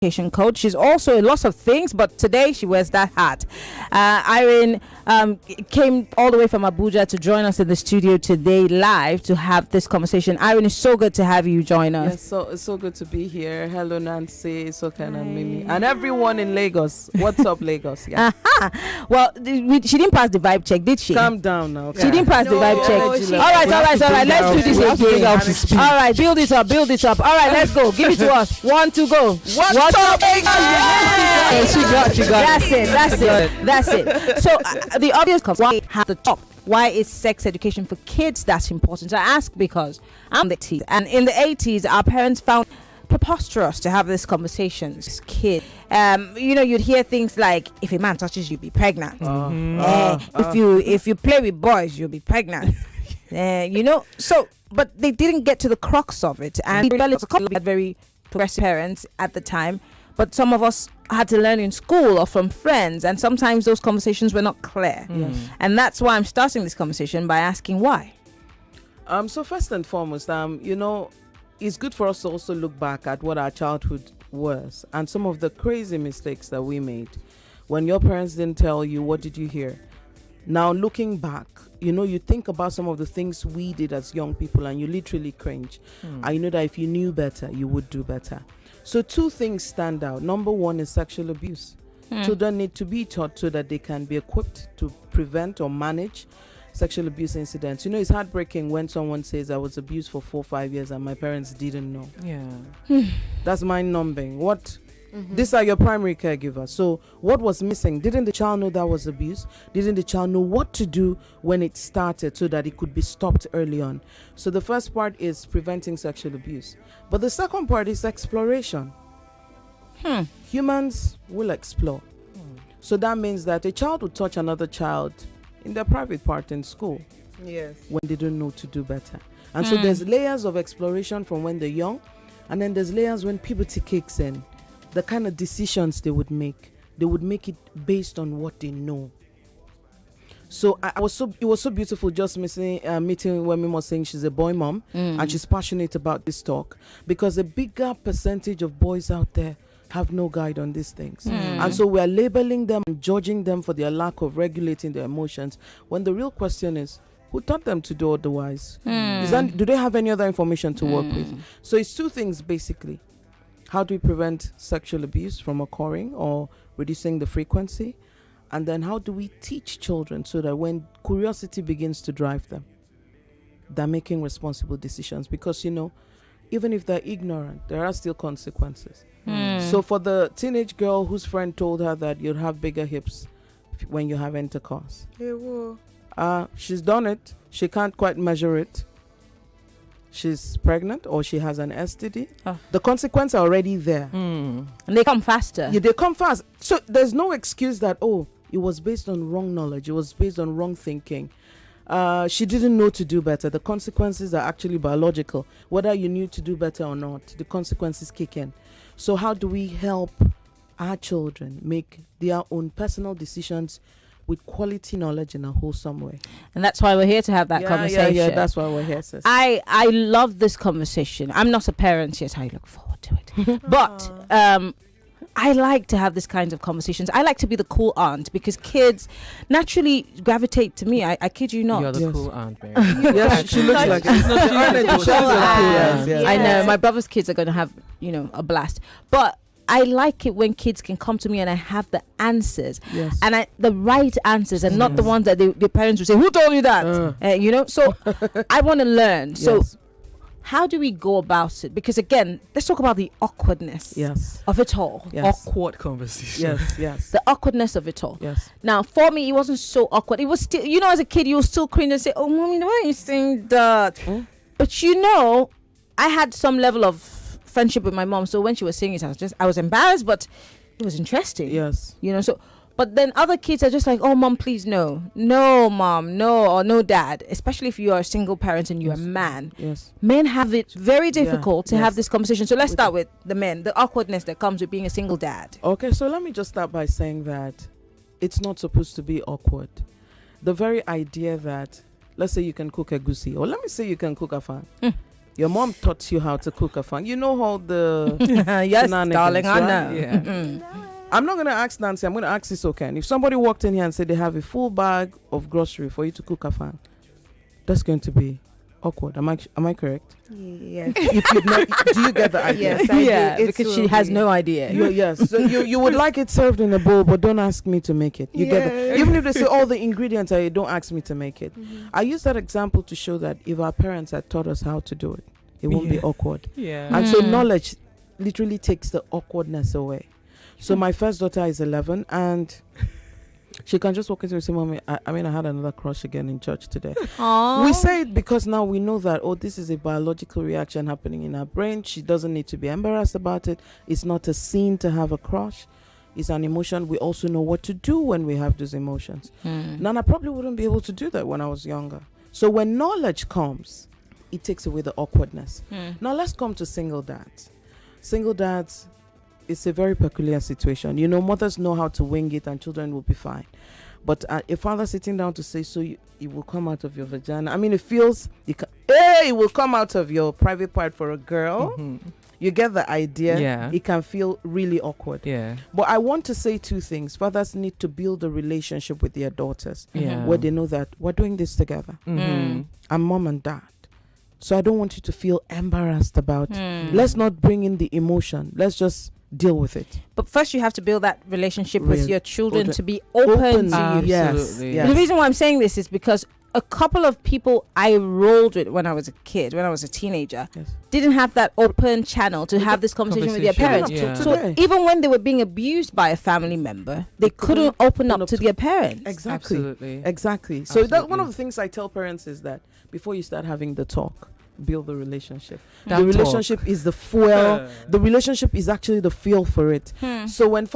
education coach. She's also a lot of things, but today she wears that hat. Irene came all the way from Abuja to join us in the studio today live to have this conversation. Irene, it's so good to have you join us. Yes, so it's so good to be here. Hello, Nancy, Sokan, and Mimi, and everyone in Lagos. What's up, Lagos? Yeah. Well, she didn't pass the vibe check, did she? Calm down now. She didn't pass the vibe check. All right. Let's do this again. All right, build it up. All right, let's go. Give it to us. 1, 2, go. What's up, Lagos? She got That's it. So the obvious cause why have the top. Why is sex education for kids that important? I ask because I'm the 80s, and in the 80s, our parents found preposterous to have this conversation. Kid, you'd hear things like, "If a man touches you, be pregnant. If you play with boys, you'll be pregnant." So, but they didn't get to the crux of it, and we had very progressive parents at the time. But some of us had to learn in school or from friends, and sometimes those conversations were not clear. Yes. And that's why I'm starting this conversation by asking why. So first and foremost, it's good for us to also look back at what our childhood was and some of the crazy mistakes that we made. When your parents didn't tell you, what did you hear? Now looking back, you think about some of the things we did as young people and you literally cringe. And you know that if you knew better, you would do better. So 2 things stand out. Number 1 is sexual abuse. Children need to be taught so that they can be equipped to prevent or manage sexual abuse incidents. It's heartbreaking when someone says, I was abused for 4-5 years and my parents didn't know. Yeah. That's mind-numbing. These are your primary caregivers. So what was missing? Didn't the child know that was abuse? Didn't the child know what to do when it started so that it could be stopped early on? So the first part is preventing sexual abuse. But the second part is exploration. Humans will explore. So that means that a child will touch another child in their private part in school. Yes. When they don't know to do better. And so there's layers of exploration from when they're young, and then there's layers when puberty kicks in. The kind of decisions they would make it based on what they know. So it was so beautiful just meeting when Mimi was saying she's a boy mom and she's passionate about this talk, because a bigger percentage of boys out there have no guide on these things. And so we're labeling them and judging them for their lack of regulating their emotions, when the real question is, who taught them to do otherwise? Do they have any other information to work with? So it's 2 things basically. How do we prevent sexual abuse from occurring or reducing the frequency? And then how do we teach children so that when curiosity begins to drive them, they're making responsible decisions? Because, even if they're ignorant, there are still consequences. So for the teenage girl whose friend told her that you'd have bigger hips when you have intercourse, she's done it. She can't quite measure it. She's pregnant or she has an STD. The consequences are already there. And they come faster. Yeah, they come fast. So there's no excuse that, it was based on wrong knowledge. It was based on wrong thinking. She didn't know to do better. The consequences are actually biological. Whether you knew to do better or not, the consequences kick in. So how do we help our children make their own personal decisions with quality knowledge in a wholesome way? And that's why we're here to have that conversation. Yeah, that's why we're here, sis. I love this conversation. I'm not a parent yet. I look forward to it. But I like to have this kind of conversations. I like to be the cool aunt because kids naturally gravitate to me. I kid you not. You're the cool aunt, Mary. Yes, she looks like it. I know. My brother's kids are going to have, a blast. But I like it when kids can come to me and I have the answers, and the right answers, and not the ones that the parents will say, "Who told you that?" So I want to learn. So how do we go about it? Because again, let's talk about the awkwardness of it all. Awkward conversation. Yes. The awkwardness of it all. Yes. Now, for me, it wasn't so awkward. It was still, as a kid, you will still cringe and say, "Oh, mommy, why are you saying that?" But I had some level of friendship with my mom, so when she was saying it, I was embarrassed, but it was interesting. Yes. But then other kids are just like, "Oh, mom, please no mom, no, or no dad," especially if you are a single parent and you're a man. Yes. Men have it very difficult to have this conversation. So let's start with the men, the awkwardness that comes with being a single dad. Okay, so let me just start by saying that it's not supposed to be awkward. The very idea that, let's say you can cook egusi, or let me say you can cook afang. Your mom taught you how to cook afang. You know all the Yes, shenanigans, darling, I right? know. Yeah. Mm. I'm not going to ask Nancy. I'm going to ask Isoken. If somebody walked in here and said they have a full bag of grocery for you to cook afang, that's going to be awkward. Am I correct? Yes. If you've not, do you get the idea? Yes, I Yeah, do. It because she will has be. no idea. Yes. So you would like it served in a bowl, but don't ask me to make it. You get it? Yes. Even if they say all the ingredients are here, don't ask me to make it. Mhm. I use that example to show that if our parents had taught us how to do it, it won't be Yeah. awkward. Yeah. And so Mm. knowledge literally takes the awkwardness away. So my first daughter is 11, and she can just walk into and say, "Mommy, I mean, I had another crush again in church today." Aww. We say it because now we know that, this is a biological reaction happening in her brain. She doesn't need to be embarrassed about it. It's not a sin to have a crush. It's an emotion. We also know what to do when we have those emotions. Mm. Now, I probably wouldn't be able to do that when I was younger. So when knowledge comes, it takes away the awkwardness. Mm. Now let's come to single dads. Single dads, it's a very peculiar situation. You know, mothers know how to wing it and children will be fine. But a father sitting down to say, so it will come out of your vagina. I mean, it feels, it will come out of your private part for a girl. Mhm. You get the idea? Yeah. It can feel really awkward. Yeah. But I want to say two things. Fathers need to build a relationship with their daughters Yeah. where they know that we're doing this together. Mhm. I'm mom and dad. So I don't want you to feel embarrassed about Mm. Let's not bring in the emotion. Let's just deal with it. But first, you have to build that relationship with Real- your children open- to be open to you. Yes. Absolutely. Yes. The reason why I'm saying this is because a couple of people I rolled with when I was a kid, when I was a teenager, Yes. didn't have that open channel to have this conversation with their parents. Yeah. So Today. even when they were being abused by a family member, they couldn't open up to their parents. Exactly. Absolutely. Exactly. So that's one Absolutely. of the things I tell parents is that before you start having the talk, build the relationship. That the talk. relationship is the fuel. The relationship is actually the fuel for it. Hmm. So when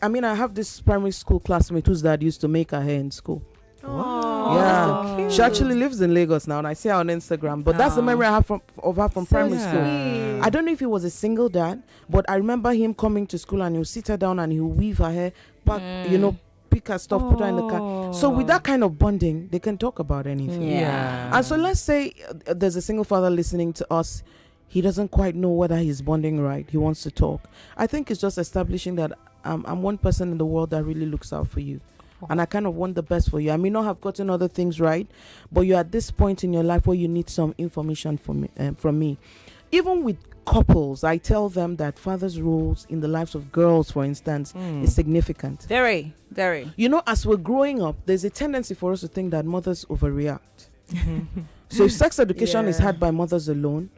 I mean, I have this primary school classmate whose dad used to make her hair in school. Aw, Yeah. that's so cute. She actually lives in Lagos now, and I see her on Instagram. But that's the Aw. memory I have of her from primary yeah. school. Sweet. I don't know if he was a single dad, but I remember him coming to school and he'll sit her down and he'll weave her hair, pick her stuff, put her in the car. So with that kind of bonding, they can talk about anything. Yeah. And so let's say there's a single father listening to us. He doesn't quite know whether he's bonding right. He wants to talk. I think it's just establishing that I'm one person in the world that really looks out for you. And I kind of want the best for you. I may not have gotten other things right, but you're at this point in your life where you need some information from me. Even with couples, I tell them that fathers' roles in the lives of girls, for instance, is significant. Very, very. You know, as we're growing up, there's a tendency for us to think that mothers overreact. So if sex education is Yeah. had by mothers alone,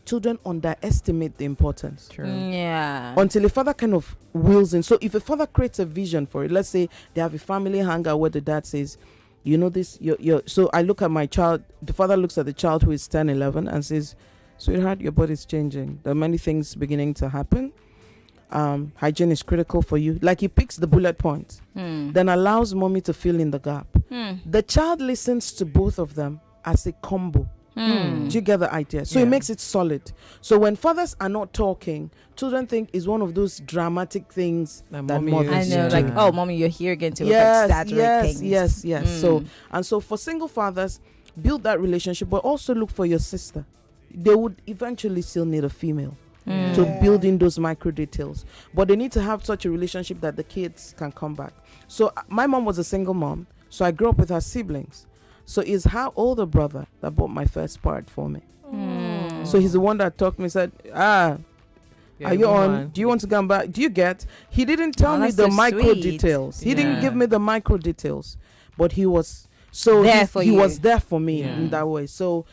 children underestimate the importance. True. Yeah. Until a father kind of wills in. So if a father creates a vision for it, let's say they have a family hangout where the dad says, you know this, so I look at my child, the father looks at the child who is 10, 11 and says, sweetheart, your body's changing. There are many things beginning to happen. Hygiene is critical for you. Like he picks the bullet points, then allows mommy to fill in the gap. The child listens to both of them as a combo. Do you get the idea? So it Yeah. makes it solid. So when fathers are not talking, children think it's one of those dramatic things Like that mommy mothers I is- know, do. like, Yeah. oh, mommy, you're here again to yes, exaggerate yes, things. yes. So for single fathers, build that relationship, but also look for your sister. They would eventually still need a female to Yeah. build in those micro details, but they need to have such a relationship that the kids can come back. So my mom was a single mom, so I grew up with her siblings. So it's her older brother that bought my first part for me. So he's the one that talked to me, said, Yeah, are you go on? Do you want to come back? Do you get? He didn't tell Oh, me that's the so micro sweet. details. He didn't Yeah. give me the micro details, but he was so There for he you. was there for me Yeah. in that way. So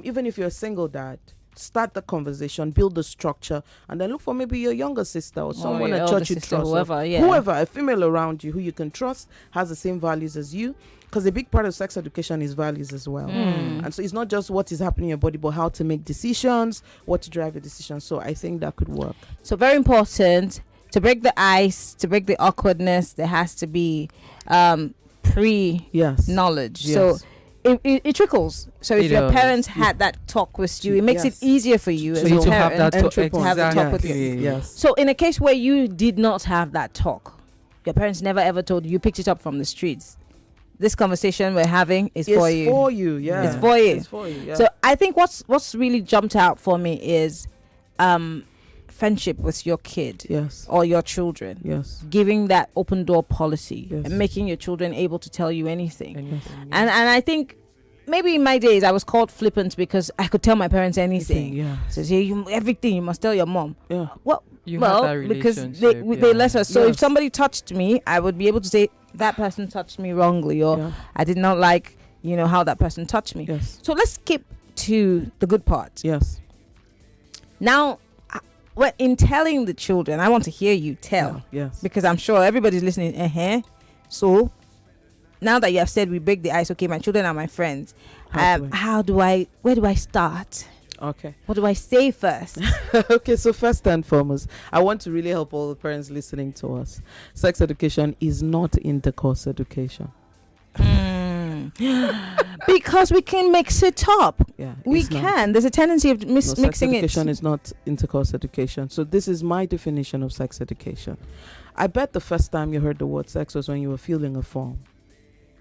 even if you're a single dad, start the conversation, build the structure, and then look for maybe your younger sister or someone your at older church you sister, trust, or whoever, a female around you who you can trust has the same values as you. Because a big part of sex education is values as well. And so it's not just what is happening in your body, but how to make decisions, what to drive a decision. So I think that could work. So very important to break the ice, to break the awkwardness. There has to be pre-knowledge. Yes. So it trickles. So if It your does. parents had that talk with you, it makes it Yes. easier for you So as you a to have parent. that Entry point. have the talk with you. Exactly. Yes. So in a case where you did not have that talk, your parents never ever told you, you picked it up from the streets. this conversation we're having is It's for you. for you, yeah. It's for you. It's for you, yeah. So I think what's really jumped out for me is friendship with your kid yes, or your children. yes, Giving that open door policy Yes. and making your children able to tell you anything. Anything, And I think maybe in my days I was called flippant because I could tell my parents anything. yeah, So say everything you must tell your mom. yeah. Well, you have that because relationship, they let us. So if Yes. somebody touched me, I would be able to say that person touched me wrongly, or Yeah. I did not like how that person touched me. Yes, So let's skip to the good part. yes. Now, in telling the children, I want to hear you tell, Yeah, yes. because I'm sure everybody's listening. So now that you have said we break the ice, okay, my children are my friends. How do I- Where do I start? Okay. What do I say first? Okay, so first and foremost, I want to really help all the parents listening to us. Sex education is not intercourse education. Because we can mix it up. Yeah, We it's not. can. There's a tendency of No, sex mixing education it. is not intercourse education. So this is my definition of sex education. I bet the first time you heard the word sex was when you were filling a form.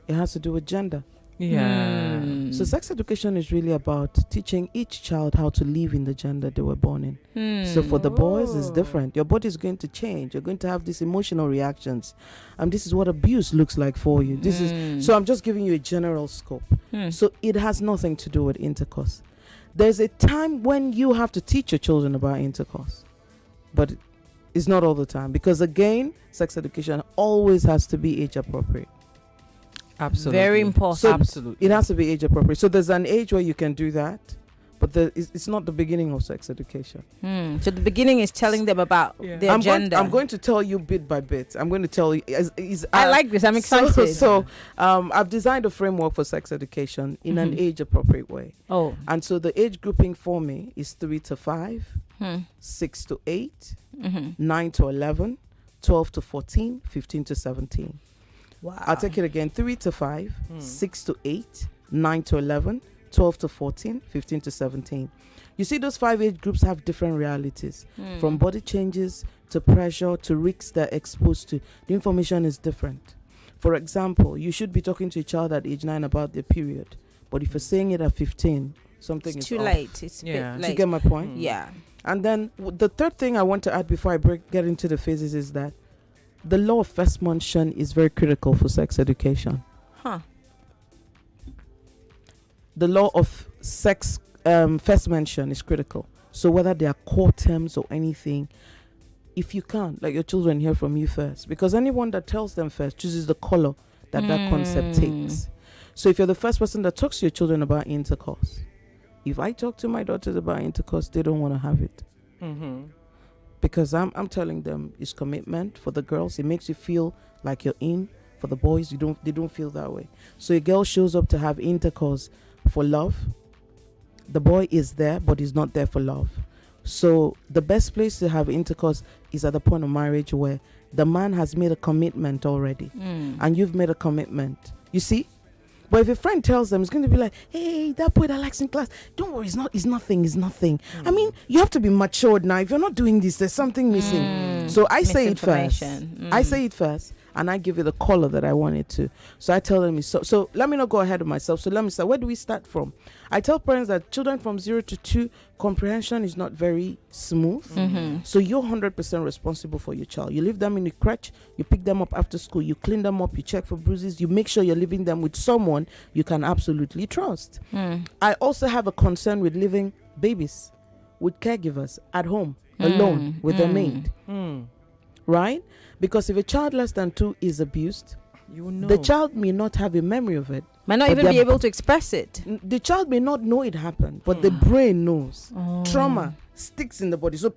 It has to do with gender. Yeah. So sex education is really about teaching each child how to live in the gender they were born in. So for the boys, it's different. Your body is going to change. You're going to have these emotional reactions. And this is what abuse looks like for you. This is so I'm just giving you a general scope. So it has nothing to do with intercourse. There's a time when you have to teach your children about intercourse. But it's not all the time. Because again, sex education always has to be age appropriate. Absolutely. Very important. So Absolutely. it has to be age appropriate. So there's an age where you can do that, but it's not the beginning of sex education. So the beginning is telling them about their I'm gender. going to tell you bit by bit. I'm going to tell you. I like this. I'm excited. So I've designed a framework for sex education in an age appropriate way. Oh. And so the age grouping for me is 3 to 5, 6 to 8, 9 to 11, 12 to 14, 15 to 17. Wow. I'll take it again. 3 to 5, 6 to 8, 9 to 11, 12 to 14, 15 to 17. You see, those 5 age groups have different realities. From body changes to pressure to risks they're exposed to. The information is different. For example, you should be talking to a child at age 9 about their period. But if you're saying it at 15, something It's is too off. late. It's a Yeah. bit Do you late. get my point? Yeah. And then the third thing I want to add before I get into the phases is that the law of first mention is very critical for sex education. The law of sex first mention is critical. So whether they are core terms or anything, if you can, let your children hear from you first. Because anyone that tells them first chooses the color that concept takes. So if you're the first person that talks to your children about intercourse, if I talk to my daughters about intercourse, they don't want to have it. Because I'm telling them it's commitment. For the girls, it makes you feel like you're in. For the boys, they don't feel that way. So a girl shows up to have intercourse for love. The boy is there, but he's not there for love. So the best place to have intercourse is at the point of marriage where the man has made a commitment already, and you've made a commitment. You see? But if a friend tells them, it's going to be like, hey, that boy that likes in class, don't worry, it's nothing. I mean, you have to be matured now. If you're not doing this, there's something missing. So I say it first. I say it first, and I give it the color that I want it to. So I tell them, so let me not go ahead of myself. So let me start. Where do we start from? I tell parents that children from 0 to 2, comprehension is not very smooth. So you're 100% responsible for your child. You leave them in the crèche, you pick them up after school, you clean them up, you check for bruises, you make sure you're leaving them with someone you can absolutely trust. I also have a concern with leaving babies with caregivers at home alone with their maid. Right? Because if a child less than 2 is abused, You will know. the child may not have a memory of it. Might not But even be they're- able to express it. The child may not know it happened, but the brain knows. Trauma sticks in the body. So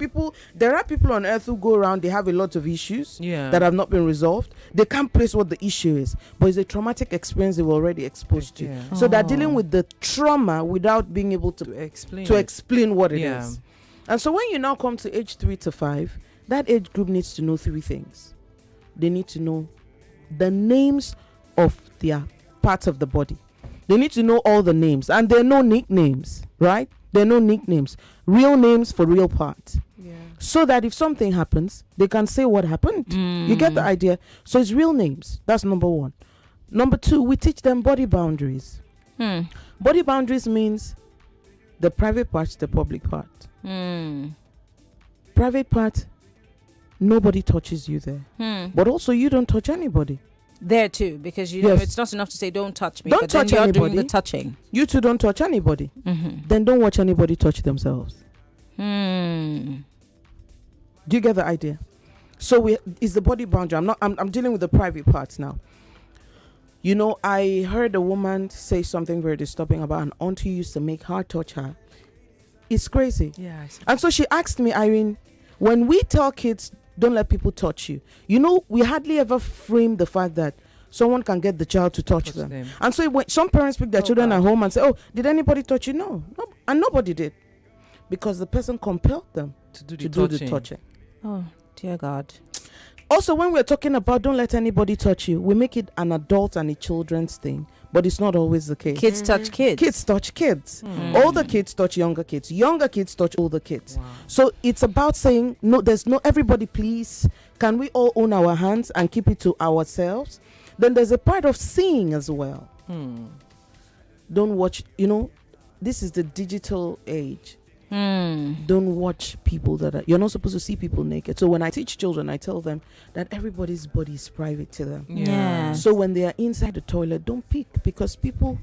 there are people on earth who go around, they have a lot of issues Yeah. that have not been resolved. They can't place what the issue is, but it's a traumatic experience they were already exposed to. Yeah. So they're dealing with the trauma without being able to explain. explain what it is. Yeah. And so when you now come to age 3 to 5, that age group needs to know 3 things. They need to know the names of their parts of the body. They need to know all the names, and there are no nicknames, right? There are no nicknames. Real names for real parts. Yeah. So that if something happens, they can say what happened. You get the idea? So it's real names. That's number 1. Number 2, we teach them body boundaries. Body boundaries means the private part, the public part. Private part, nobody touches you there. But also, you don't touch anybody. There too, because you know Yes. it's not enough to say don't touch me, Don't but then touch you're doing anybody. the touching. You two don't touch anybody. Then don't watch anybody touch themselves. Do you get the idea? So it's the body boundary. I'm dealing with the private parts now. You know, I heard a woman say something very disturbing about an auntie used to make her touch her. It's crazy. Yeah. I see. And so she asked me, Irene, when we tell kids, don't let people touch you, you know, we hardly ever frame the fact that someone can get the child to touch them. And so when some parents pick their children at home and say, oh, did anybody touch you? No. And nobody did. Because the person compelled them To do the touching. Oh, dear God. Also, when we're talking about don't let anybody touch you, we make it an adult and a children's thing, but it's not always the case. Kids touch kids. Kids touch kids. Older kids touch younger kids. Younger kids touch older kids. Wow. So it's about saying, no, there's no, everybody please, can we all own our hands and keep it to ourselves? Then there's a part of seeing as well. Don't watch, you know, this is the digital age. Don't watch people you're not supposed to see people naked. So when I teach children, I tell them that everybody's body is private to them. Yeah. So when they are inside the toilet, don't peek, because people,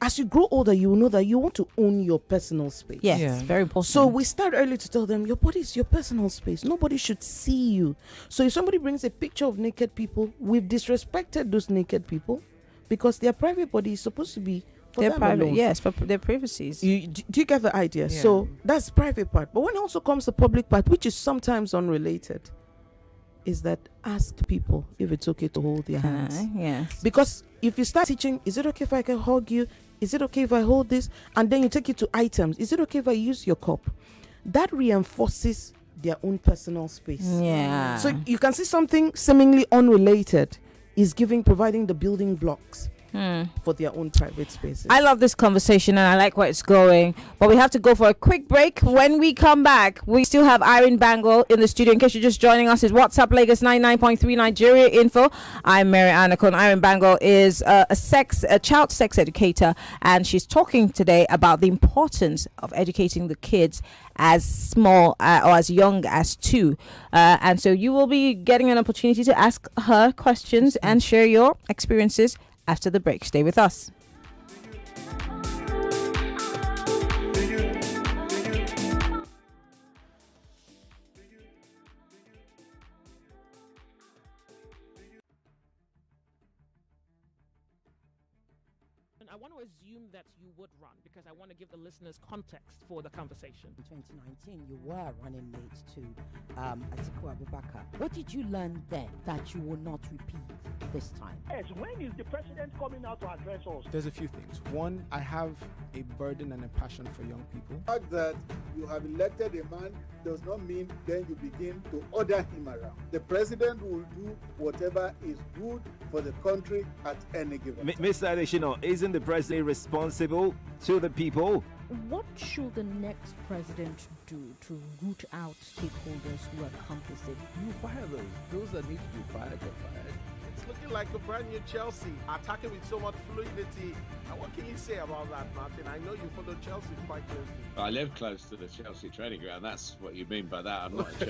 as you grow older, you will know that you want to own your personal space. Yes, Yeah. very important. So we start early to tell them your body is your personal space. Nobody should see you. So if somebody brings a picture of naked people, we've disrespected those naked people because their private body is supposed to be for they're them private, alone. yes, for their privacies. Do you get the idea? Yeah. So that's private part. But when it also comes the public part, which is sometimes unrelated, is that ask people if it's okay to hold their hands. Yes. Because if you start teaching, is it okay if I can hug you? Is it okay if I hold this? And then you take it to items. Is it okay if I use your cup? That reinforces their own personal space. Yeah. So you can see something seemingly unrelated is providing the building blocks for their own private spaces. I love this conversation and I like where it's going, but we have to go for a quick break. When we come back, we still have Irene Bangle in the studio. In case you're just joining us, it's WhatsApp Lagos 99.3 Nigeria Info. I'm Mary Anacon. Irene Bangle is a child sex educator, and she's talking today about the importance of educating the kids as small or as young as 2. And so you will be getting an opportunity to ask her questions and share your experiences after the break. Stay with us. I want to assume that you would run because I want to give the listeners context for the conversation. In 2019, you were running mate to Atiku Abubakar. What did you learn then that you will not repeat this time? Yes, when is the president coming out to address us? There's a few things. One, I have a burden and a passion for young people. The fact that you have elected a man does not mean then you begin to order him around. The president will do whatever is good for the country at any given time. Mr. Adeshino, isn't the president responsible to the people? What should the next president do to root out stakeholders who are complicit? You fire those that need to be fired are fired. It's looking like a brand new Chelsea, attacking with so much fluidity. And what can you say about that, Martin? I know you follow Chelsea quite closely. I live close to the Chelsea training ground. That's what you mean by that. I'm not a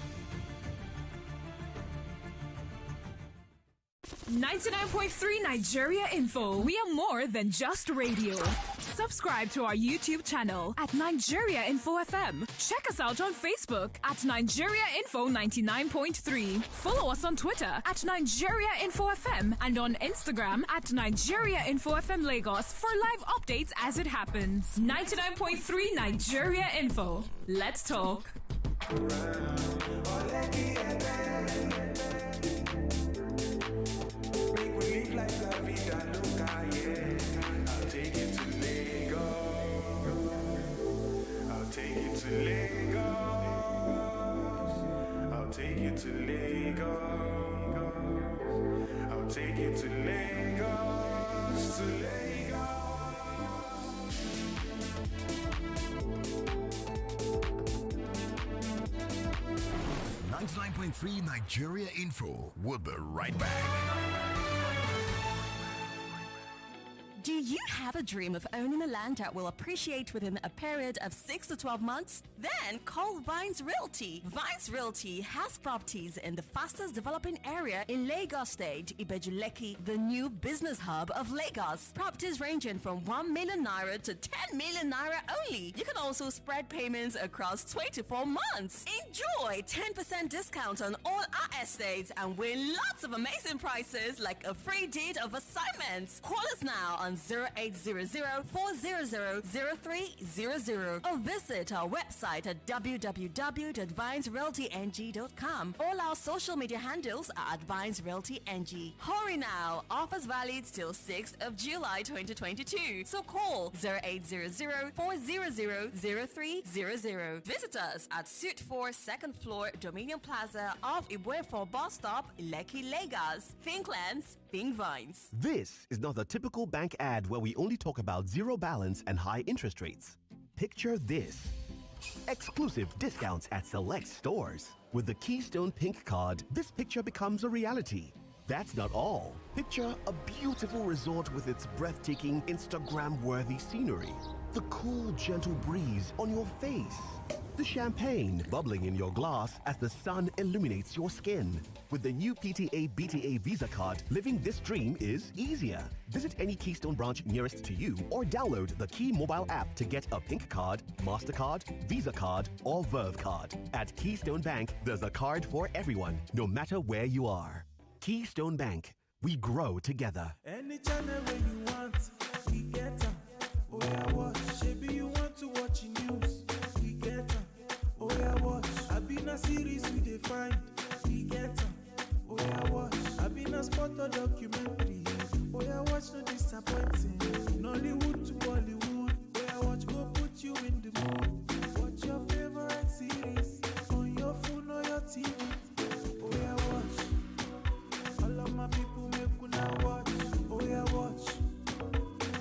99.3 Nigeria Info. We are more than just radio. Subscribe to our YouTube channel at Nigeria Info FM. Check us out on Facebook at Nigeria Info 99.3. Follow us on Twitter at Nigeria Info FM and on Instagram at Nigeria Info FM Lagos for live updates as it happens. 99.3 Nigeria Info. Let's talk. I'll take you to Lagos, to Lagos. 99.3 Nigeria Info. We'll be right back. Do you have a dream of owning a land that will appreciate within a period of 6 to 12 months? Then call Vines Realty. Vines Realty has properties in the fastest developing area in Lagos State, Ibeju-Lekki, the new business hub of Lagos. Properties ranging from 1 million naira to 10 million naira only. You can also spread payments across 24 months. Enjoy 10% discount on all our estates and win lots of amazing prizes like a free deed of assignments. Call us now on 0800-400-0300 or visit our website at www.vinesrealtyng.com. All our social media handles are at Vines Realty NG. Hurry now! Offers valid till 6th of July 2022. So call 0800-400-0300. Visit us at Suite 4 second floor Dominion Plaza off Ibwe4 bus stop, Lekki, Lagos. Think lands, think Vines. This is not the typical bank ad where we only talk about zero balance and high interest rates. Picture this. Exclusive discounts at select stores. With the Keystone Pink card, this picture becomes a reality. That's not all. Picture a beautiful resort with its breathtaking Instagram-worthy scenery. The cool, gentle breeze on your face. The champagne bubbling in your glass as the sun illuminates your skin. With the new PTA BTA Visa card, living this dream is easier. Visit any Keystone branch nearest to you or download the Key mobile app to get a Pink card, MasterCard, Visa card, or Verve card. At Keystone Bank, there's a card for everyone, no matter where you are. Keystone Bank, we grow together. Any channel where you want, we get them. Oh yeah, watch. Maybe you want to watch news, we get them. Oh yeah, watch. I've been a series we define, we get them. Oh yeah, watch. I've been a sport or documentary. Oh yeah, watch, no disappointing. Nollywood to Bollywood. Oh yeah, watch, go put you in the mood. Watch your favorite series on your phone or your TV. Oh yeah, watch. All of my people make una watch. Oh yeah, watch.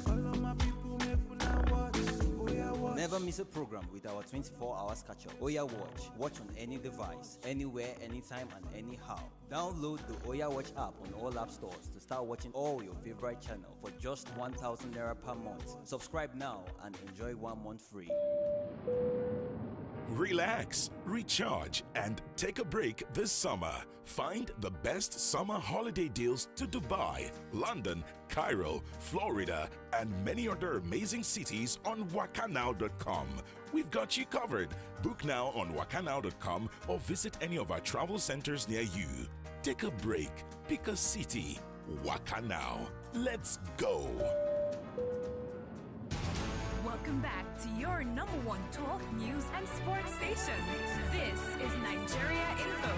All of my people make una watch. Oh yeah, watch. Never miss a program with our 24 hours catch-up. Oya Watch. Watch on any device, anywhere, anytime, and anyhow. Download the Oya Watch app on all app stores to start watching all your favorite channels for just 1,000 naira per month. Subscribe now and enjoy 1 month free. Relax, recharge, and take a break this summer. Find the best summer holiday deals to Dubai, London, Cairo, Florida, and many other amazing cities on wakanow.com. We've got you covered. Book now on wakanow.com or visit any of our travel centers near you. Take a break, pick a city. Wakanow. Let's go. Welcome back to your number one talk, news, and sports station. This is Nigeria Info.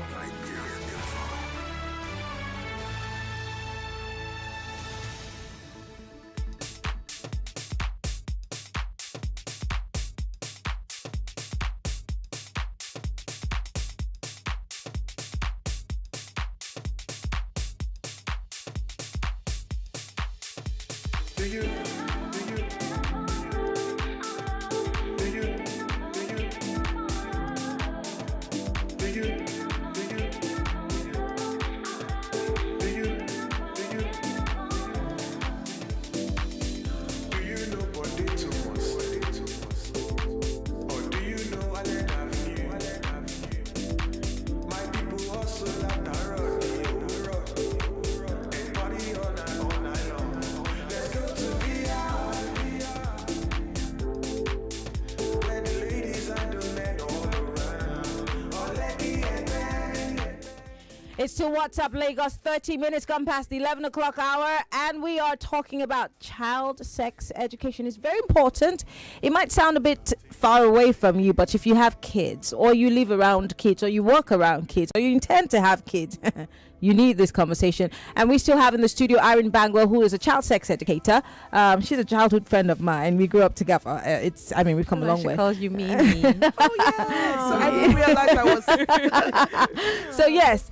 It's to WhatsApp Lagos, 30 minutes gone past the 11 o'clock hour, and we are talking about child sex education. It's very important. It might sound a bit far away from you, but if you have kids, or you live around kids, or you work around kids, or you intend to have kids, you need this conversation. And we still have in the studio Irene Bangwell, who is a child sex educator. She's a childhood friend of mine. We grew up together. We've come a long way. She calls you Mimi. Oh yeah. So I didn't realize I was. So yes,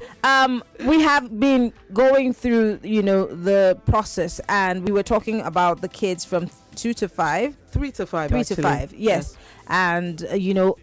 we have been going through, the process, and we were talking about the kids from 2 to 5. 3 to 5. 3 to 5. Yes. and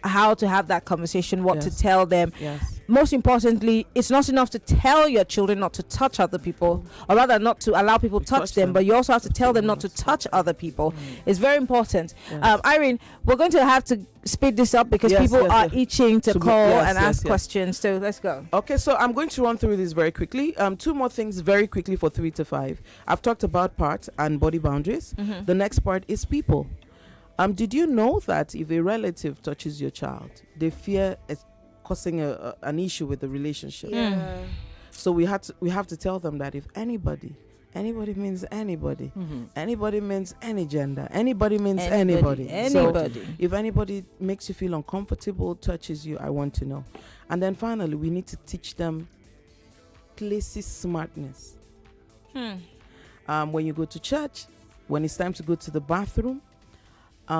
how to have that conversation, what to Yes. tell them. Yes. Most importantly, it's not enough to tell your children not to touch other people, or rather not to allow people to touch them, but you also have to tell them not to touch other people. It's very important. Yes. Irene, we're going to have to speed this up because Yes, people yes, are yes. itching to To go- call yes, and yes, ask yes. questions. So let's go. Okay, so I'm going to run through this very quickly. Two more things very quickly for 3 to 5. I've talked about part and body boundaries. Mhm. The next part is people. Did you know that if a relative touches your child, they fear causing an issue with the relationship? Yeah. So we have to tell them that if anybody means anybody. Anybody means any gender. Anybody means Anybody. anybody. So Anybody. if anybody makes you feel uncomfortable, touches you, I want to know. And then finally, we need to teach them places smartness. When you go to church, when it's time to go to the bathroom.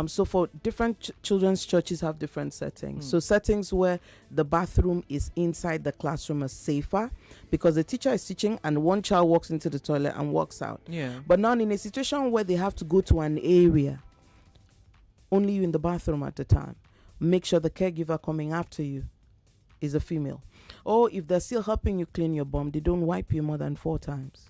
So for different children's churches have different settings. So settings where the bathroom is inside the classroom are safer because the teacher is teaching and one child walks into the toilet and walks out. Yeah. But now in a situation where they have to go to an area, only you in the bathroom at the time, make sure the caregiver coming after you is a female. Or if they're still helping you clean your bum, they don't wipe you more than 4 times.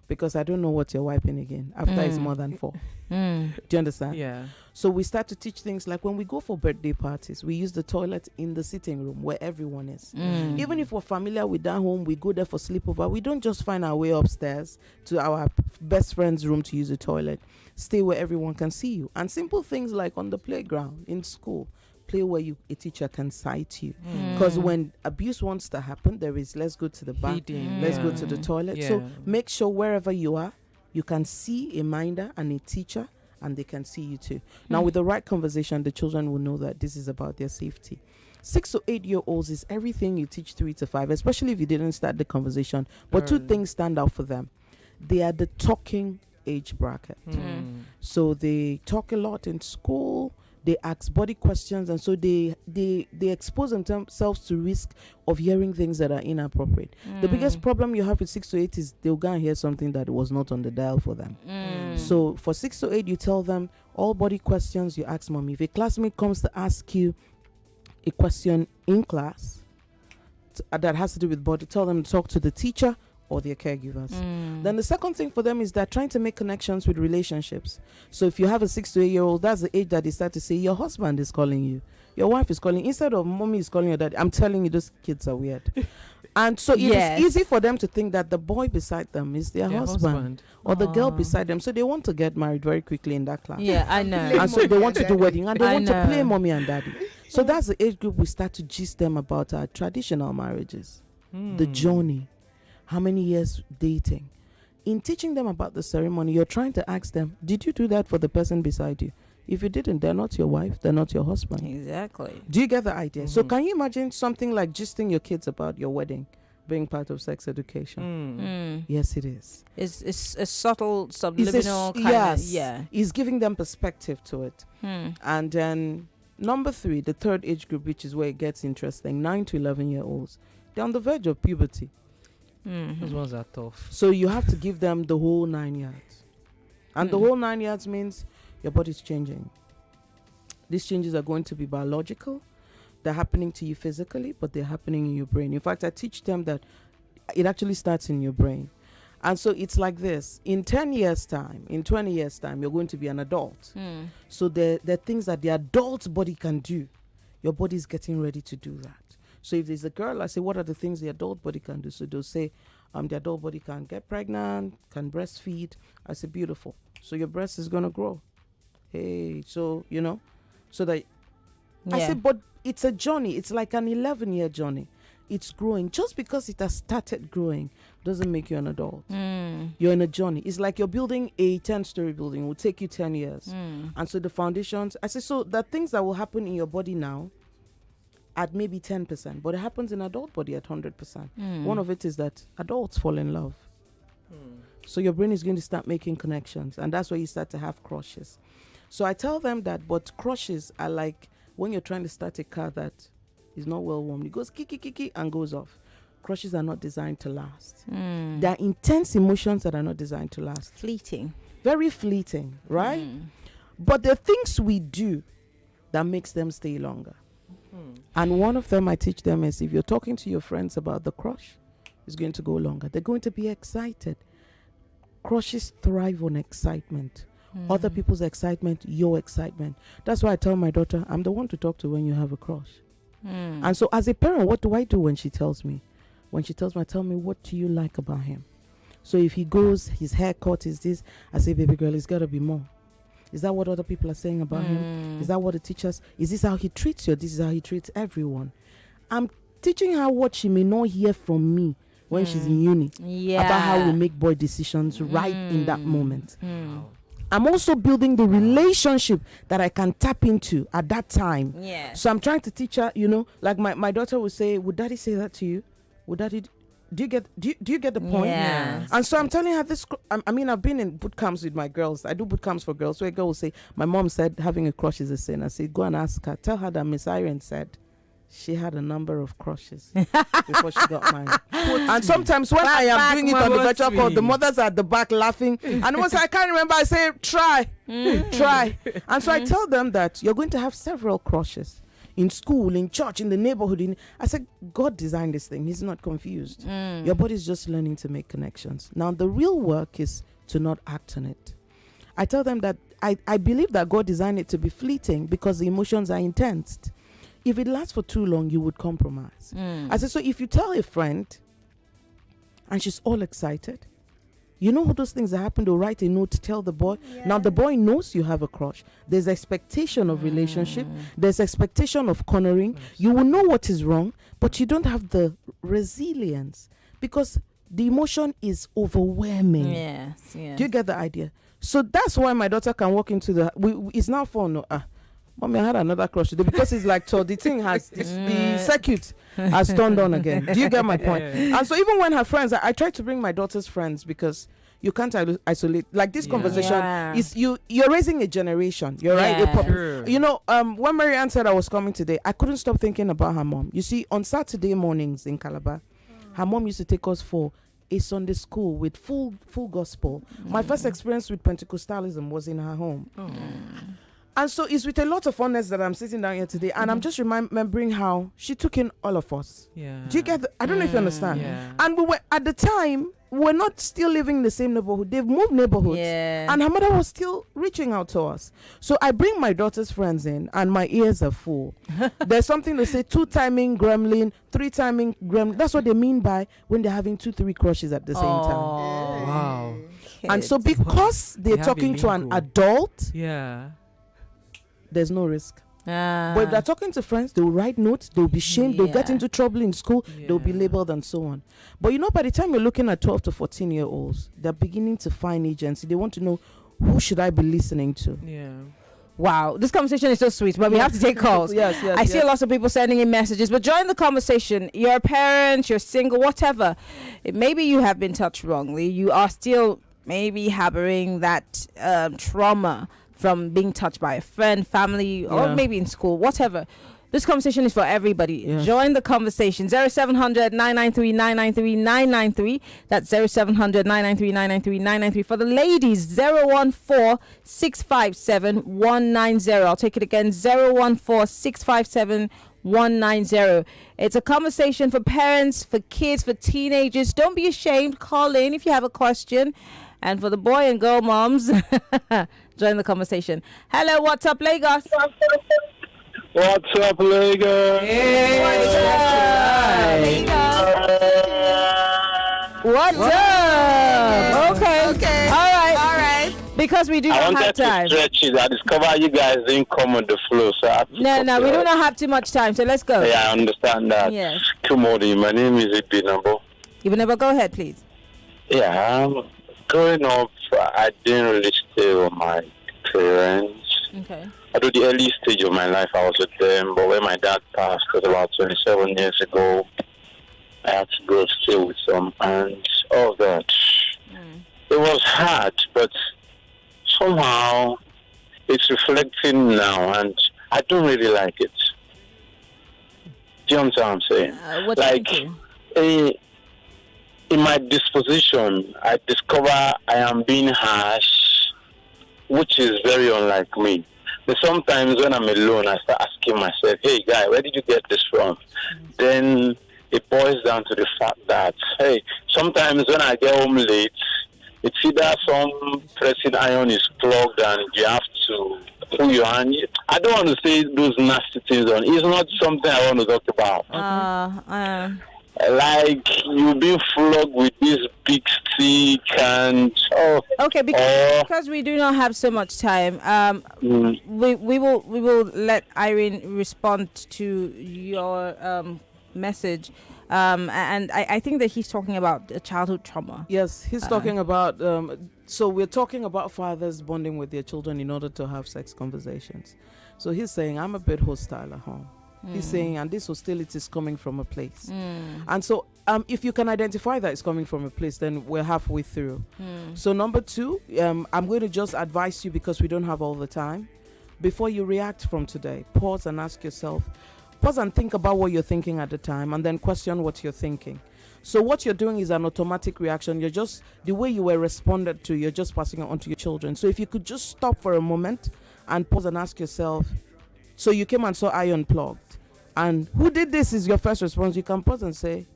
Because I don't know what you're wiping again after it's more than 4. Do you understand? Yeah. So we start to teach things like when we go for birthday parties, we use the toilet in the sitting room where everyone is. Even if we're familiar with that home, we go there for sleepover. We don't just find our way upstairs to our best friend's room to use the toilet. Stay where everyone can see you. And simple things like on the playground, in school, play where a teacher can cite you. Because when abuse wants to happen, there is let's go to the bath, let's go to the toilet. So make sure wherever you are, you can see a minder and a teacher, and they can see you too. Now, with the right conversation, the children will know that this is about their safety. 6 to 8 year olds is everything you teach 3 to 5, especially if you didn't start the conversation. But 2 things stand out for them. They are the talking age bracket. So they talk a lot in school. They ask body questions, and so they expose themselves to risk of hearing things that are inappropriate. The biggest problem you have with 6 to 8 is they'll go and hear something that was not on the dial for them. So for 6 to 8, you tell them all body questions you ask mommy. If a classmate comes to ask you a question in class that has to do with body, tell them to talk to the teacher or their caregivers. Then the second thing for them is that trying to make connections with relationships. So if you have a 6 to 8 year old, that's the age that they start to say your husband is calling you, your wife is calling, instead of mommy is calling your dad. I'm telling you, those kids are weird. And so it is easy for them to think that the boy beside them is their husband or the girl beside them. So they want to get married very quickly in that class. Yeah, I know. And so they want to do wedding and they want to know. play mommy and daddy. So that's the age group we start to gist them about our traditional marriages, the journey. How many years dating? In teaching them about the ceremony, you're trying to ask them, did you do that for the person beside you? If you didn't, they're not your wife, they're not your husband. Exactly. Do you get the idea? So can you imagine something like gisting your kids about your wedding being part of sex education? Yes, it is. It's a subtle, subliminal kind of, yeah. It's giving them perspective to it. And then number 3, the third age group, which is where it gets interesting, 9 to 11 year olds. They're on the verge of puberty. Those ones are tough. So you have to give them the whole 9 yards. And the whole 9 yards means your body's changing. These changes are going to be biological. They're happening to you physically, but they're happening in your brain. In fact, I teach them that it actually starts in your brain. And so it's like this. In 10 years' time, in 20 years' time, you're going to be an adult. So there are things that the adult body can do. Your body's getting ready to do that. So if there's a girl, I say, what are the things the adult body can do? So they'll say, the adult body can get pregnant, can breastfeed. I say, beautiful. So your breast is going to grow. Hey, so, so that... I say, but it's a journey. It's like an 11-year journey. It's growing. Just because it has started growing doesn't make you an adult. You're in a journey. It's like you're building a 10-story building. It will take you 10 years. And so the foundations... I say, so the things that will happen in your body now at maybe 10%, but it happens in adult body at 100%. One of it is that adults fall in love. So your brain is going to start making connections, and that's where you start to have crushes. So I tell them that, but crushes are like when you're trying to start a car that is not well warmed. It goes kiki kiki and goes off. Crushes are not designed to last. There are intense emotions that are not designed to last. Fleeting. Very fleeting, right? But the things we do that makes them stay longer. And one of them I teach them is if you're talking to your friends about the crush, it's going to go longer. They're going to be excited. Crushes thrive on excitement. Other people's excitement, your excitement. That's why I tell my daughter, I'm the one to talk to when you have a crush. And so as a parent, what do I do when she tells me? When she tells me, tell me, what do you like about him? So if he goes, his haircut is this, I say, baby girl, it's got to be more. Is that what other people are saying about him? Is that what the teachers, is this how he treats you? This is how he treats everyone. I'm teaching her what she may not hear from me when she's in uni. About how we make boy decisions right in that moment. I'm also building the relationship that I can tap into at that time. So I'm trying to teach her, like my daughter would say, would daddy say that to you? Would daddy, do you get the point? And so I'm telling her this. I mean, I've been in boot camps with my girls. I do boot camps for girls. Where a girl will say, my mom said having a crush is a sin. I say, go and ask her. Tell her that Miss Irene said she had a number of crushes before she got married. And sometimes when I am doing it on the virtual call, the mothers are at the back laughing. And once I can't remember, I say, try. And so I tell them that you're going to have several crushes. In school, in church, in the neighborhood. I said, God designed this thing. He's not confused. Your body's just learning to make connections. Now, the real work is to not act on it. I tell them that I believe that God designed it to be fleeting because the emotions are intense. If it lasts for too long, you would compromise. I said, so if you tell a friend and she's all excited, you know all those things that happen, they'll write a note to tell the boy. Now the boy knows you have a crush. There's expectation of relationship. There's expectation of cornering. You will know what is wrong, but you don't have the resilience because the emotion is overwhelming. Do you get the idea? So that's why my daughter can walk into it's now fun. Mommy, I had another crush today because it's like, so the thing has, the circuit has turned on again. Do you get my point? And so even when her friends, I try to bring my daughter's friends because you can't isolate. Like this conversation is you're raising a generation. You're right. You know, when Marianne said I was coming today, I couldn't stop thinking about her mom. You see, on Saturday mornings in Calabar, her mom used to take us for a Sunday school with full gospel. My first experience with Pentecostalism was in her home. And so it's with a lot of fondness that I'm sitting down here today, and I'm just remembering how she took in all of us. Do you get I don't know if you understand. And we were, at the time, we're not still living in the same neighborhood. They've moved neighborhoods. And her mother was still reaching out to us. So I bring my daughter's friends in, and my ears are full. There's something to say, 2-timing gremlin, 3-timing gremlin. That's what they mean by when they're having 2-3 crushes at the same time. Wow. And so because they're talking to an adult, there's no risk. But if they're talking to friends, they'll write notes, they'll be shamed, they'll get into trouble in school, they'll be labeled and so on. But you know, by the time you're looking at 12 to 14-year-olds, they're beginning to find agency. They want to know, who should I be listening to? Wow, this conversation is so sweet, but we have to take calls. I see lots of people sending in messages, but join the conversation. You're a parent, you're single, whatever. Maybe you have been touched wrongly. You are still maybe harboring that trauma from being touched by a friend, family, or maybe in school, whatever. This conversation is for everybody. Join the conversation. 0700 993 993 993. That's 0700 993 993 993. For the ladies, 014 657 190. I'll take it again, 014 657 190. It's a conversation for parents, for kids, for teenagers. Don't be ashamed. Call in if you have a question. And for the boy and girl moms, join the conversation. Hello, what's up, Lagos? What's up, Lagos? Hey, what's up? Okay. All right. Because we do not have time. I wanted to stretch it. I discovered you guys didn't come on the flow, so I have to No, we do not have too much time, so let's go. Yeah, I understand that. Yes. Good morning. My name is Ibinabo. Ibinabo, go ahead, please. Yeah, growing up, I didn't really stay with my parents. Okay. Although the early stage of my life, I was with them, but when my dad passed, it was about 27 years ago, I had to go stay with them, and all that. It was hard, but somehow it's reflecting now, and I don't really like it. Do you understand what I'm saying? In my disposition, I discover I am being harsh, which is very unlike me. But sometimes when I'm alone, I start asking myself, hey, guy, where did you get this from? Then it boils down to the fact that, hey, sometimes when I get home late, it's either some pressing iron is plugged and you have to pull your hand. I don't want to say those nasty things on. It's not something I want to talk about. Like you being flogged with this big stick and okay, because we do not have so much time. We will let Irene respond to your message. And I think that he's talking about childhood trauma. Yes, he's talking about. So we're talking about fathers bonding with their children in order to have sex conversations. So he's saying, I'm a bit hostile at home. He's saying, and this hostility is coming from a place. And so if you can identify that it's coming from a place, then we're halfway through. So number 2, I'm going to just advise you, because we don't have all the time, before you react from today, pause and ask yourself, pause and think about what you're thinking at the time, and then question what you're thinking. So what you're doing is an automatic reaction. You're just, the way you were responded to, you're just passing it on to your children. So if you could just stop for a moment and pause and ask yourself, so you came and saw iron plugged, and who did this is your first response. You can pause and say,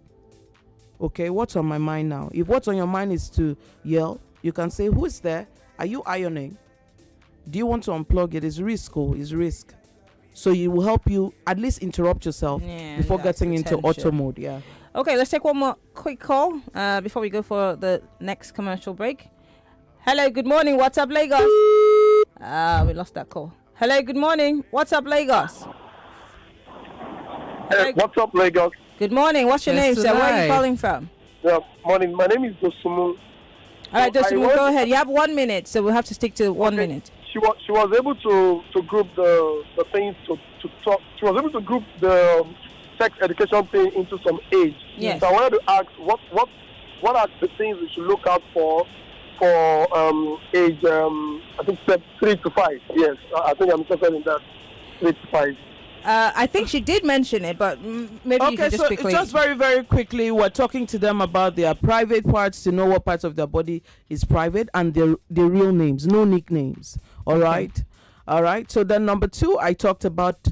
okay, what's on my mind now? If what's on your mind is to yell, you can say, who is there? Are you ironing? Do you want to unplug it? It's risk. It's risk. So it will help you at least interrupt yourself before getting into auto mode. Yeah. Okay, let's take one more quick call before we go for the next commercial break. Hello, good morning. What's up, Lagos? We lost that call. Hello, good morning. What's up, Lagos? Hey, what's up, Lagos? Good morning. What's your name, sir? Where are you calling from? Yeah, morning. My name is Dosumu. All right, Dosumu, go ahead. You have 1 minute, so we'll have to stick to 1 minute. She was able to group the things to talk. She was able to group the sex education thing into some age. Yes. So I wanted to ask what are the things we should look out for age I think 3 to 5. Yes, I think I'm interested in that 3 to 5. I think she did mention it, but maybe you can just quickly. Just very, very quickly, we're talking to them about their private parts, to know what parts of their body is private, and their real names, no nicknames. All right. So then number 2, I talked about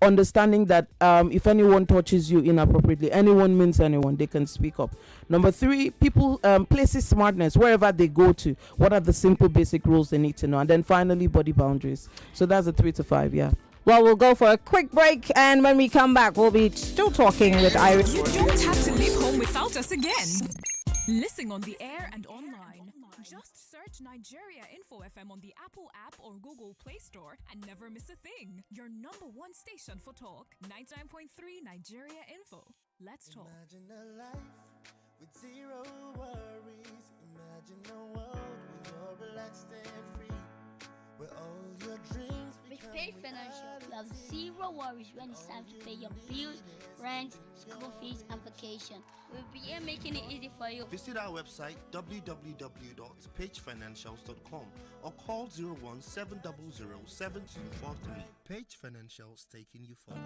understanding that if anyone touches you inappropriately, anyone means anyone, they can speak up. Number 3, people, places smartness, wherever they go to, what are the simple basic rules they need to know? And then finally, body boundaries. So that's a 3 to 5, yeah. Well, we'll go for a quick break, and when we come back, we'll be still talking with Iris. You don't have to leave home without us again. Listen on the air and online. Just search Nigeria Info FM on the Apple app or Google Play Store and never miss a thing. Your number 1 station for talk, 99.3 Nigeria Info. Let's talk. Imagine a life with 0 worries. Imagine a world where you're relaxed and free, where all your dreams. With Page Financial, you have 0 worries when it's time to pay your bills, rent, school fees, and vacation. We'll be here making it easy for you. Visit our website www.pagefinancials.com or call 017007243. Page Financials, taking you further.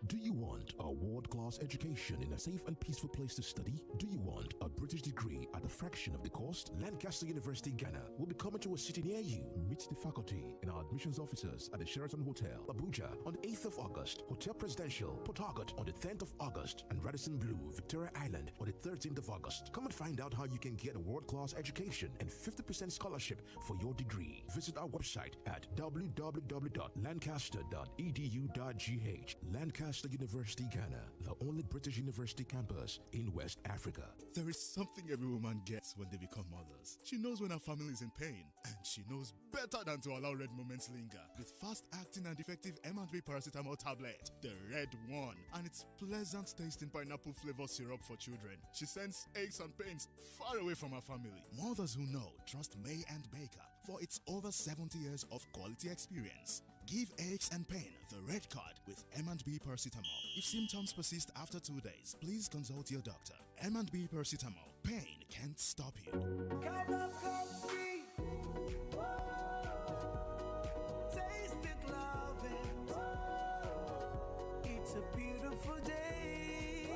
Do you want a world-class education in a safe and peaceful place to study? Do you want a British degree at a fraction of the cost? Lancaster University, Ghana will be coming to a city near you. Meet the faculty and our admissions officers at the Sheraton Hotel, Abuja on the 8th of August, Hotel Presidential, Port Harcourt on the 10th of August, and Radisson Blu, Victoria Island on the 13th of August. Come and find out how you can get a world-class education and 50% scholarship for your degree. Visit our website at www.lancaster.edu.gh. Lancaster University, Ghana, the only British university campus in West Africa. There is something every woman gets when they become mothers. She knows when her family is in pain, and she knows better than to allow red moments linger. With fast-acting and effective M&B paracetamol tablet, the red one, and its pleasant tasting pineapple flavor syrup for children. She sends aches and pains far away from her family. Mothers who know trust May and Baker for its over 70 years of quality experience. Give aches and pain the red card with M&B paracetamol. If symptoms persist after 2 days, please consult your doctor. M&B paracetamol. Pain can't stop you. Taste it, loving. It's a beautiful day.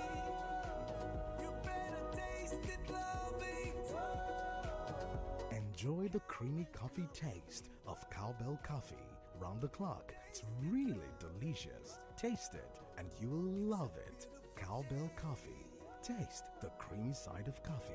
You better taste it, loving. Enjoy the creamy coffee taste of cowbell coffee. Round the clock, it's really delicious. Taste it and you will love it. Cowbell coffee. Taste the creamy side of coffee.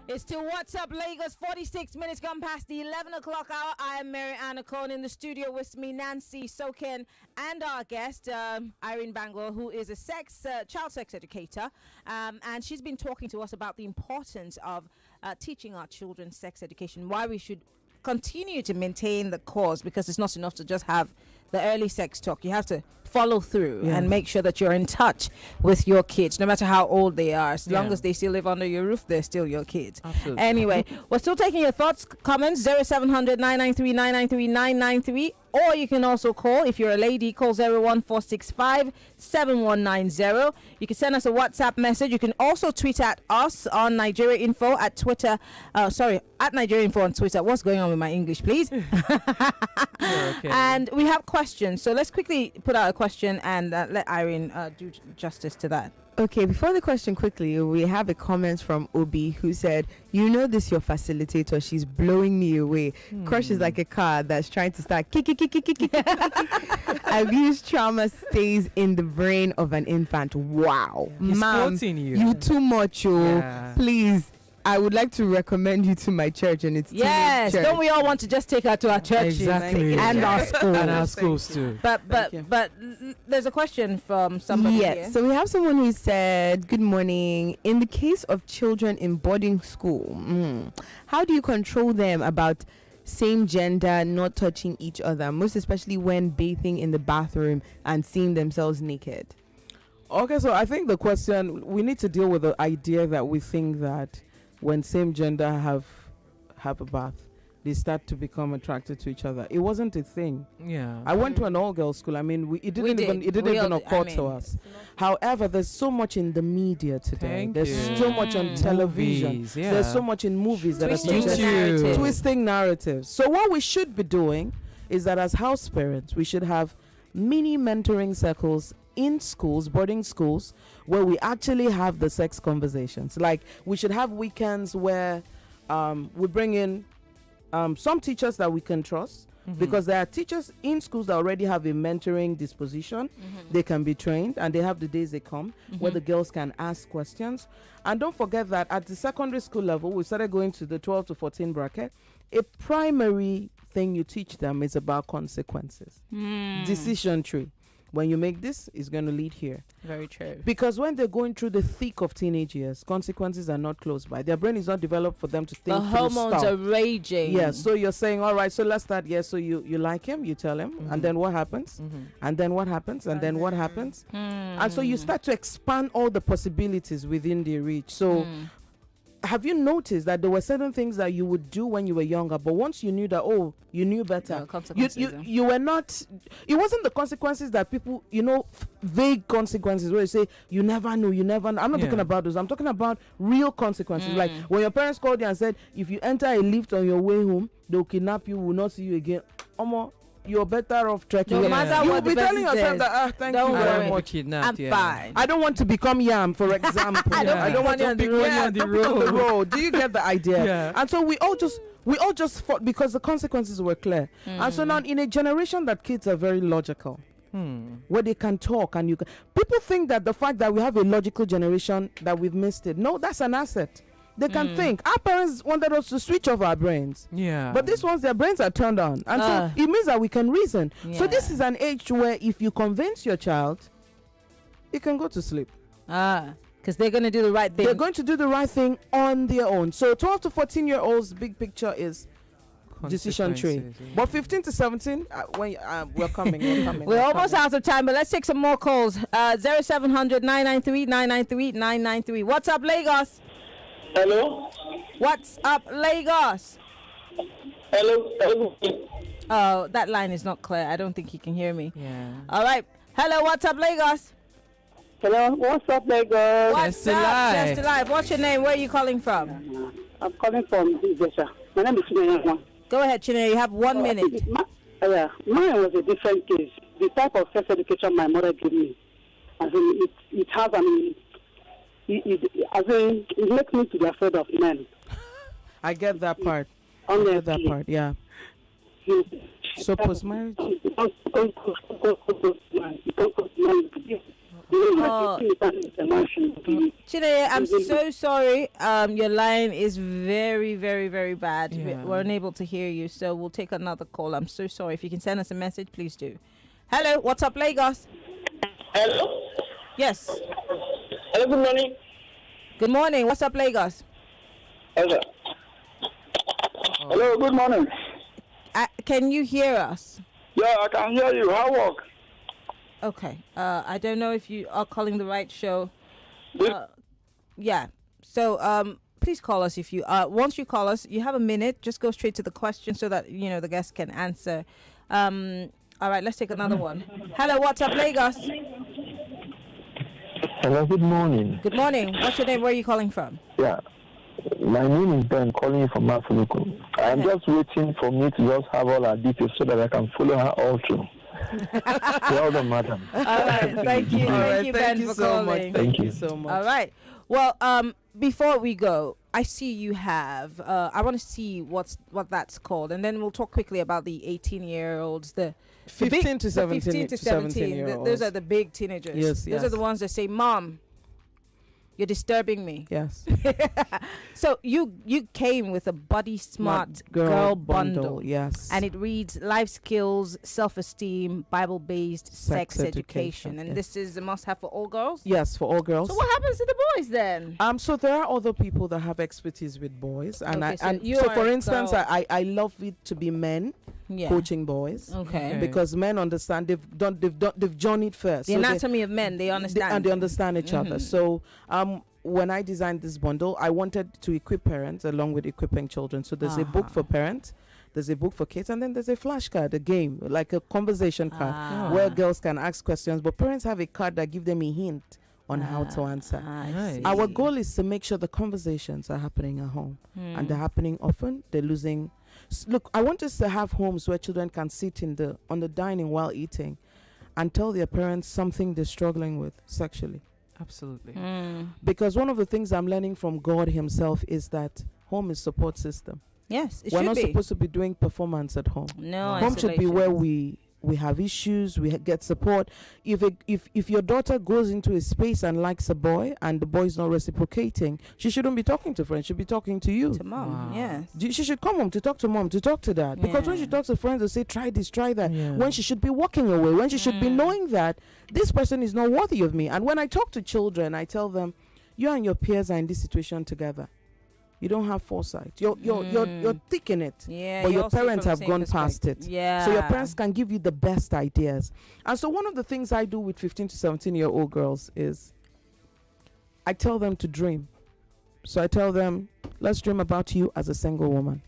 It's still What's Up Lagos, 46 minutes gone past the 11 o'clock hour. I am Mary Anna Cohn. In the studio with me, Nancy Soken, and our guest, Irene Bangor, who is a child sex educator. And she's been talking to us about the importance of teaching our children sex education, why we should continue to maintain the cause, because it's not enough to just have the early sex talk. You have to follow through and make sure that you're in touch with your kids, no matter how old they are. As long as they still live under your roof, they're still your kids. Absolutely. Anyway, we're still taking your thoughts, comments, 0700 993 993 993. Or you can also call, if you're a lady, call 01465 7190. You can send us a WhatsApp message. You can also tweet at us on Nigeria Info at Twitter. At Nigeria Info on Twitter. What's going on with my English, please? Okay. And we have questions. So let's quickly put out a question and let Irene do justice to that. Okay, before the question, quickly, we have a comment from Obi who said, "You know this your facilitator, she's blowing me away. Crush is like a car that's trying to start kick. Abuse trauma stays in the brain of an infant." Wow. He's Ma'am, quoting you. you too much, oh. Yeah. Please, I would like to recommend you to my church, and it's Yes, church. don't we all want to just take her to our churches Exactly. and our schools? And our schools too. But there's a question from somebody Yes, here. so we have someone who said, "Good morning. In the case of children in boarding school, how do you control them about same gender not touching each other, most especially when bathing in the bathroom and seeing themselves naked?" Okay, so I think the question, we need to deal with the idea that we think that when same gender have a bath, they start to become attracted to each other. It wasn't a thing. Yeah. I went to an all-girls school. I mean, it didn't even occur to us. However, there's so much in the media today. There's so much on television. Movies, yeah. There's so much in movies that Twisting are twisting narratives. So what we should be doing is that as house parents, we should have mini mentoring circles in schools, boarding schools, where we actually have the sex conversations. Like, we should have weekends where we bring in some teachers that we can trust, because there are teachers in schools that already have a mentoring disposition. They can be trained, and they have the days they come where the girls can ask questions. And don't forget that at the secondary school level, we started going to the 12 to 14 bracket. A primary thing you teach them is about consequences, decision tree. When you make this, it's going to lead here. Very true. Because when they're going through the thick of teenage years, consequences are not close by. Their brain is not developed for them to think The through hormones stuff. are raging. Yeah, so you're saying, all right, so let's start. Yeah, so you like him, you tell him, and then what happens? And then what happens? And then what happens? And so you start to expand all the possibilities within their reach. So have you noticed that there were certain things that you would do when you were younger, but once you knew that, you knew better, you were not, it wasn't the consequences that people, vague consequences where you say, you never knew. I'm not talking about those. I'm talking about real consequences. Like when your parents called you and said, if you enter a lift on your way home, they'll kidnap you, will not see you again. You're better off trekking. No matter you what will be the telling person yourself says, that, thank don't you very worry. much. Kidnapped, I'm fine. I don't want to become Yam, for example. I don't want to be on the road. Do you get the idea? Yeah. And so we all just fought because the consequences were clear. And so now in a generation that kids are very logical, where they can talk and people think that the fact that we have a logical generation that we've missed it. No, that's an asset. They can think. Our parents wanted us to switch off our brains. Yeah. But these ones, their brains are turned on. And so it means that we can reason. So this is an age where if you convince your child, you can go to sleep. Because they're going to do the right thing. They're going to do the right thing on their own. So 12 to 14-year-olds, big picture is decision tree. But 15 to 17, we're coming. We're almost out of time, but let's take some more calls. 0700 993 993 993. What's up, Lagos? Hello? What's up, Lagos? Hello? Oh, that line is not clear. I don't think you can hear me. Yeah. All right. Hello, what's up, Lagos? Hello, what's up, Lagos? What's up, Just Alive? What's your name? Where are you calling from? I'm calling from Ijesha. My name is Chineye. Go ahead, Chineye. You have 1 minute. Mine was a different case. The type of sex education my mother gave me, as in, it has it makes me to be afraid of men. I get that part. Yeah. So post-marriage? Chineye, I'm so sorry. Your line is very, very, very bad. Yeah. We're unable to hear you, so we'll take another call. I'm so sorry. If you can send us a message, please do. Hello, what's up, Lagos? Hello? Yes. Hello, good morning. Good morning. What's up, Lagos? Hello. Hello, good morning. Can you hear us? Yeah, I can hear you. How work? Okay. I don't know if you are calling the right show. Yeah. So please call us if you once you call us, you have a minute. Just go straight to the question so that the guest can answer. All right, let's take another one. Hello, what's up, Lagos? Hello, good morning. Good morning. What's your name? Where are you calling from? Yeah, my name is Ben, calling you from Mafuluku. I'm just waiting for me to just have all our details so that I can follow her all through. Well done, madam. All right, thank you. Thank you, Ben, for calling. Thank you so much. All right. Well, before we go, I see you have. I want to see what that's called, and then we'll talk quickly about the 18-year-olds, the 15 to 17 15 to 17. year-olds. Those are the big teenagers. Yes, Those are the ones that say, "Mom, you're disturbing me." Yes. So you came with a Body Smart girl bundle. Yes. And it reads life skills, self-esteem, Bible-based sex education. And yes. this is a must-have for all girls? Yes, for all girls. So what happens to the boys then? So there are other people that have expertise with boys, and Okay, so are for a instance, girl. I love it to be men coaching boys. Okay. Because men understand they've journeyed first. The So anatomy of men, they understand. and they understand each other. So when I designed this bundle, I wanted to equip parents along with equipping children. So there's a book for parents, there's a book for kids, and then there's a flashcard, a game, like a conversation card where girls can ask questions, but parents have a card that gives them a hint on how to answer. Nice. Our goal is to make sure the conversations are happening at home, and they're happening often. They're losing. Look, I want us to have homes where children can sit on the dining while eating and tell their parents something they're struggling with sexually. Absolutely. Because one of the things I'm learning from God himself is that home is support system. Yes, it We're should not be. supposed to be doing performance at home. No, home should be isolation. where we have issues, we get support. If your daughter goes into a space and likes a boy and the boy is not reciprocating, she shouldn't be talking to friends. She should be talking to you. To mom, yes. She should come home to talk to mom, to talk to dad. Because when she talks to friends, they'll say, try this, try that. When she should be walking away, when she should be knowing that this person is not worthy of me. And when I talk to children, I tell them, you and your peers are in this situation together. You don't have foresight. You're thick in it. Yeah, but you your all see parents from the have same gone past it. Yeah. So your parents can give you the best ideas. And so one of the things I do with 15 to 17-year-old girls is I tell them to dream. So I tell them, let's dream about you as a single woman.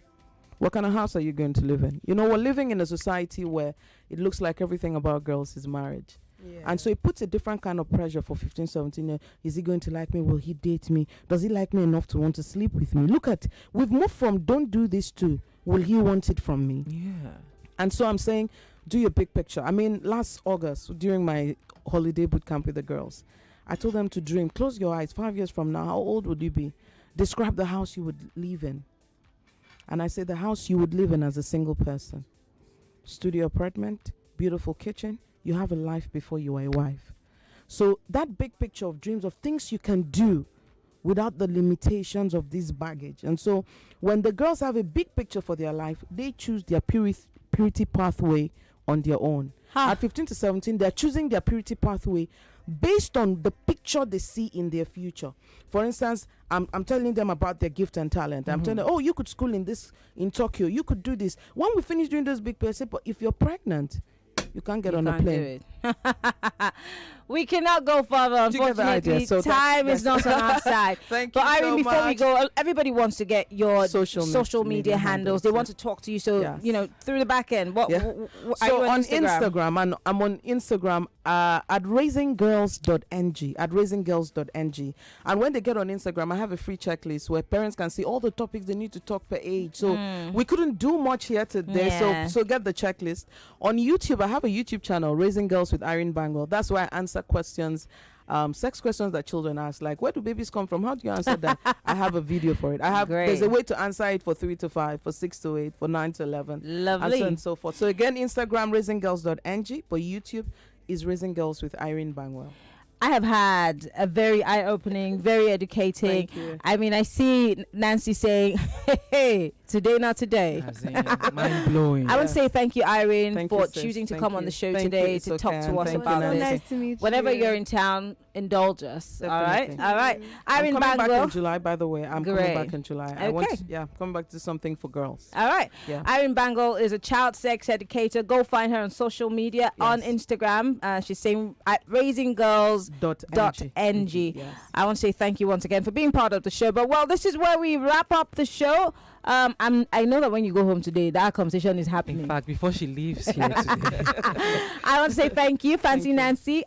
What kind of house are you going to live in? We're living in a society where it looks like everything about girls is marriage. Yeah. And so it puts a different kind of pressure for 15, 17 years. Is he going to like me? Will he date me? Does he like me enough to want to sleep with me? Look at, we've moved from don't do this to will he want it from me? Yeah. And so I'm saying, do your big picture. I mean, last August, during my holiday boot camp with the girls, I told them to dream. Close your eyes. 5 years from now, how old would you be? Describe the house you would live in. And I said the house you would live in as a single person. Studio apartment, beautiful kitchen. You have a life before you are a wife. So that big picture of dreams, of things you can do without the limitations of this baggage. And so when the girls have a big picture for their life, they choose their purity pathway on their own. At 15 to 17, they're choosing their purity pathway based on the picture they see in their future. For instance, I'm telling them about their gift and talent. I'm telling them, oh, you could school in Tokyo. You could do this. When we finish doing this big picture, but if you're pregnant, you can't get on a plane. Do it. we cannot go further. You get the idea. Unfortunately, So time is not on our side. Thank but you Irene, so before we much. go, everybody wants to get your social media handles. They want yeah. to talk to you. So, Yes. you know, through the back end. What, Yeah. are So you on Instagram, and I'm on Instagram at raisinggirls.ng, at raisinggirls.ng. And when they get on Instagram, I have a free checklist where parents can see all the topics they need to talk per age. So we couldn't do much here today. Yeah. So get the checklist. On YouTube, I have a YouTube channel, Raising Girls with Irene Bangwell. That's where I answer questions. Sex questions that children ask, like where do babies come from? How do you answer that? I have a video for it. There's a way to answer it for 3 to 5, for 6 to 8, for 9 to 11, Lovely. and so on and so forth. So again, Instagram raisinggirls.ng, but YouTube is Raising Girls with Irene Bangwell. I have had a very eye-opening, very educating. Thank you. I mean, I see Nancy saying, hey, today, not today. Mind blowing. I want to say thank you, Irene, Thank for you, sis. choosing to Thank come you. on the show Thank today you. to It's talk okay, to and us thank you, about Nancy. this. Nice to meet Whenever you. you're in town, indulge us. All right? Definitely. All right. I'm Irene coming back in Bangwell. July, by the way. I'm Great. coming back in July. I want Okay. coming back to something for girls. All right. Yeah. Irene Bangwell is a child sex educator. Go find her on social media, on Instagram. She's saying at raisinggirls.ng. Yes. I want to say thank you once again for being part of the show. But well, this is where we wrap up the show. I know that when you go home today, that conversation is happening. In fact, before she leaves here today. I want to say thank you, Fancy Nancy.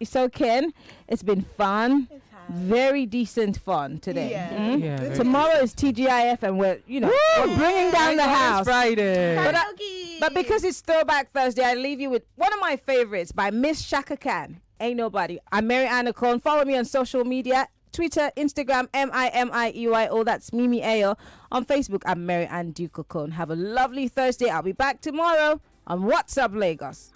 So Ken, it's been fun. Very decent fun today. Yeah. Mm? Yeah, very Tomorrow is TGIF and we're bringing down the house. Friday. But because it's Throwback Thursday, I leave you with one of my favorites by Miss Shaka Khan. Ain't Nobody. I'm Mary Anna Cohn. Follow me on social media. Twitter, Instagram, MIMIEYO. That's Mimi Ayo. On Facebook, I'm Mary Ann Duke Cohn. Have a lovely Thursday. I'll be back tomorrow on What's Up Lagos.